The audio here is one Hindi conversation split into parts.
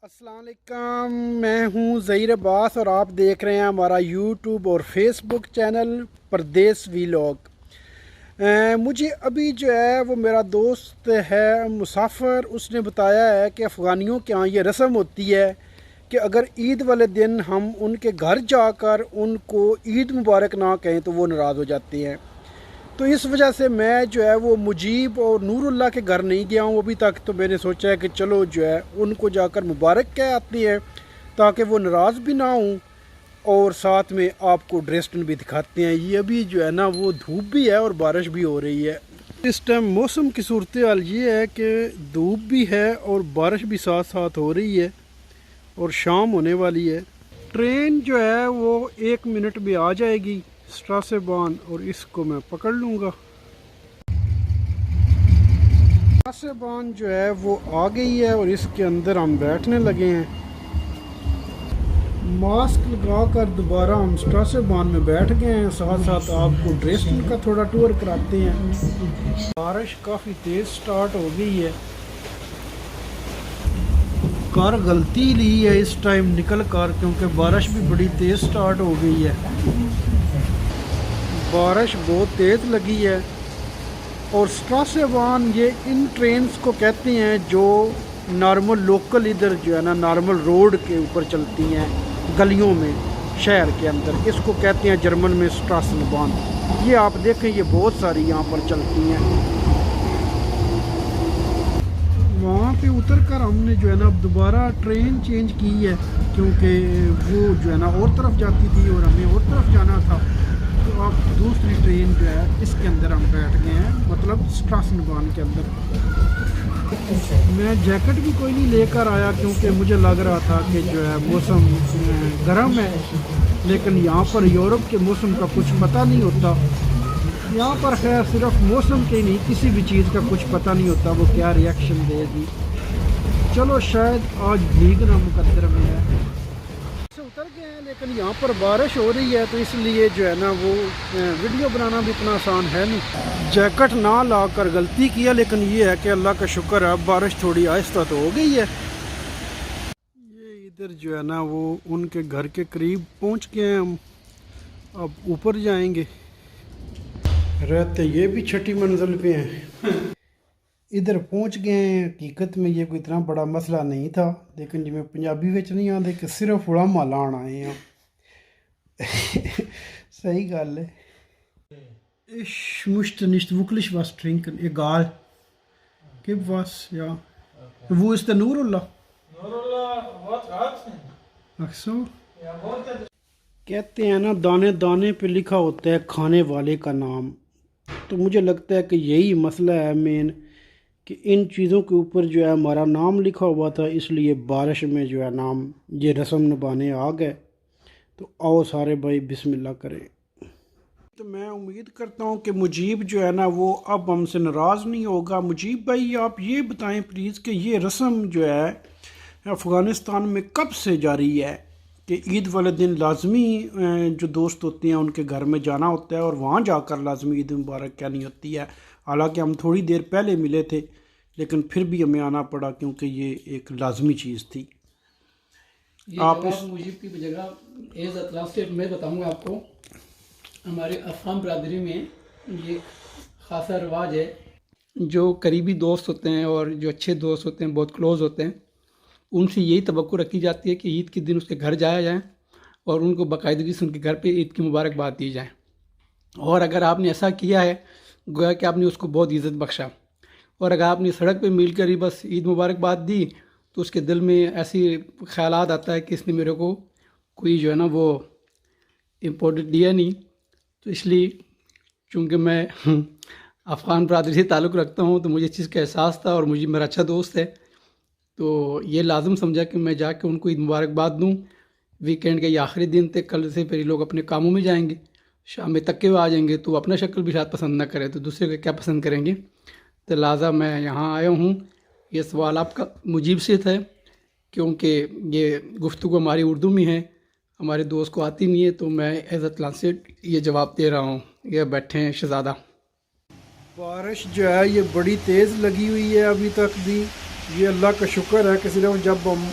अस्सलाम वालेकुम, मैं हूं ज़हीर अब्बास और आप देख रहे हैं हमारा यूट्यूब और फेसबुक चैनल परदेस वीलॉग। मुझे अभी जो है वो मेरा दोस्त है मुसाफिर, उसने बताया है कि अफ़गानियों के यहाँ ये रस्म होती है कि अगर ईद वाले दिन हम उनके घर जाकर उनको ईद मुबारक ना कहें तो वो नाराज़ हो जाते हैं। तो इस वजह से मैं जो है वो मुजीब और नूरुल्लाह के घर नहीं गया हूँ अभी तक। तो मैंने सोचा है कि चलो जो है उनको जाकर मुबारक कह आती है ताकि वो नाराज़ भी ना हों और साथ में आपको ड्रेस्टन भी दिखाते हैं। ये अभी जो है ना वो धूप भी है और बारिश भी हो रही है। इस टाइम मौसम की सूरत हाल ये है कि धूप भी है और बारिश भी साथ साथ हो रही है और शाम होने वाली है। ट्रेन जो है वो 1 मिनट में आ जाएगी स्ट्रासे बान और इसको मैं पकड़ लूँगा। स्ट्रासे बान जो है वो आ गई है और इसके अंदर हम बैठने लगे हैं। मास्क लगाकर दोबारा हम स्ट्रासे बान में बैठ गए हैं। साथ साथ आपको ड्रेस्टन का थोड़ा टूर कराते हैं। बारिश काफ़ी तेज़ स्टार्ट हो गई है। कार गलती ली है इस टाइम निकल कर, क्योंकि बारिश भी बड़ी तेज़ स्टार्ट हो गई है। बारिश बहुत तेज़ लगी है और स्ट्रासे बान ये इन ट्रेन्स को कहते हैं जो नॉर्मल लोकल इधर जो है ना नॉर्मल रोड के ऊपर चलती हैं गलियों में शहर के अंदर। इसको कहते हैं जर्मन में स्ट्रासन बान। ये आप देखें ये बहुत सारी यहाँ पर चलती हैं। वहाँ पे उतर कर हमने जो है ना दोबारा ट्रेन चेंज की है, क्योंकि वो जो है ना और तरफ जाती थी और हमें और तरफ जाना था। तो अब दूसरी ट्रेन जो है इसके अंदर हम बैठ गए हैं, मतलब स्ट्रासन बान के अंदर। मैं जैकेट भी कोई नहीं लेकर आया क्योंकि मुझे लग रहा था कि जो है मौसम गर्म है, लेकिन यहाँ पर यूरोप के मौसम का कुछ पता नहीं होता। यहाँ पर खैर सिर्फ मौसम के नहीं किसी भी चीज़ का कुछ पता नहीं होता वो क्या रिएक्शन देगी। चलो शायद आज भीगना मुकद्दर में है। उतर गए हैं लेकिन यहाँ पर बारिश हो रही है तो इसलिए जो है ना वो वीडियो बनाना भी इतना आसान है नहीं। जैकेट ना लाकर गलती किया, लेकिन ये है कि अल्लाह का शुक्र है बारिश थोड़ी आहिस्ता तो हो गई है। ये इधर जो है ना वो उनके घर के करीब पहुँच गए हैं हम। अब ऊपर जाएंगे। रहते ये भी छठी मंजिल पे हैं। इधर पहुंच गए हैं। हकीकत में ये कोई इतना बड़ा मसला नहीं था, लेकिन जिमें पंजाबी विच नहीं आते कि सिर्फ उड़ामा लाण आए हैं। सही गल है। Ich möchte nicht wirklich was trinken, egal. Gib was, ja. Wo ist der Nurullah? Nurullah, was hat's denn? Ach so. कहते हैं ना दाने दाने पे लिखा होता है खाने वाले का नाम। तो मुझे लगता है कि यही मसला है मेन, कि इन चीज़ों के ऊपर जो है हमारा नाम लिखा हुआ था, इसलिए बारिश में जो है नाम ये रस्म निभाने आ गए। तो आओ सारे भाई बिस्मिल्लाह करें। तो मैं उम्मीद करता हूँ कि मुजीब जो है ना वो अब हमसे नाराज़ नहीं होगा। मुजीब भाई आप ये बताएं प्लीज़ कि ये रस्म जो है अफ़गानिस्तान में कब से जारी है कि ईद वाले दिन लाजमी जो दोस्त होते हैं उनके घर में जाना होता है और वहाँ जाकर लाजमी ईद मुबारक कहनी होती है। हालांकि हम थोड़ी देर पहले मिले थे, लेकिन फिर भी हमें आना पड़ा क्योंकि ये एक लाजमी चीज़ थी। आप इस मुजीब की जगह एज अतलाफ से मैं बताऊंगा आपको। हमारे अफ़गान बरदरी में ये ख़ासा रिवाज है, जो करीबी दोस्त होते हैं और जो अच्छे दोस्त होते हैं, बहुत क्लोज़ होते हैं, उनसे यही तवक्को रखी जाती है कि ईद के दिन उसके घर जाया जाए और उनको बाकायदगी से उनके घर पे ईद की मुबारकबाद दी जाए। और अगर आपने ऐसा किया है गोया कि आपने उसको बहुत इज़्ज़त बख्शा। और अगर आपने सड़क पे मिल कर ही बस ईद मुबारकबाद दी तो उसके दिल में ऐसी ख्यालात आता है कि इसने मेरे को कोई जो है ना वो इम्पोर्टेंट दिया नहीं। तो इसलिए चूँकि मैं अफ़गान बरदरी से ताल्लुक़ रखता हूँ तो मुझे इस चीज़ का एहसास था और मुझे मेरा अच्छा दोस्त है, तो ये लाजम समझा कि मैं जाके उनको ईद मुबारकबाद दूँ। वीकेंड के ये आखिरी दिन थे, कल से फिर लोग अपने कामों में जाएंगे, शाम में तक के आ जाएंगे, तो अपना शक्ल भी शायद पसंद ना करें तो दूसरे का क्या पसंद करेंगे। तो लिहाजा मैं यहाँ आया हूँ। ये सवाल आपका मुजीब से था क्योंकि ये गुफ्तगू हमारी उर्दू में है, हमारे दोस्त को आती नहीं है, तो मैं एज अ ट्रांसलेट ये जवाब दे रहा हूँ। ये बैठे हैं शहज़ादा। बारिश जो है ये बड़ी तेज़ लगी हुई है अभी तक भी। ये अल्लाह का शुक्र है कि सिर्फ जब हम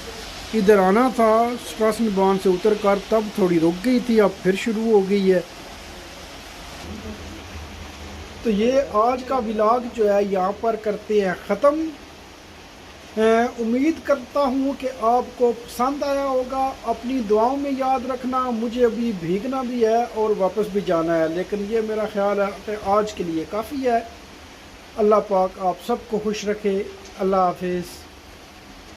इधर आना था स्ट्रासन बांध से उतर कर, तब थोड़ी रुक गई थी, अब फिर शुरू हो गई है। तो ये आज का व्लॉग जो है यहाँ पर करते हैं ख़त्म। उम्मीद करता हूँ कि आपको पसंद आया होगा। अपनी दुआओं में याद रखना, मुझे अभी भीगना भी है और वापस भी जाना है, लेकिन ये मेरा ख्याल है कि आज के लिए काफ़ी है। अल्लाह पाक आप सबको खुश रखे। अल्लाह हाफिज़।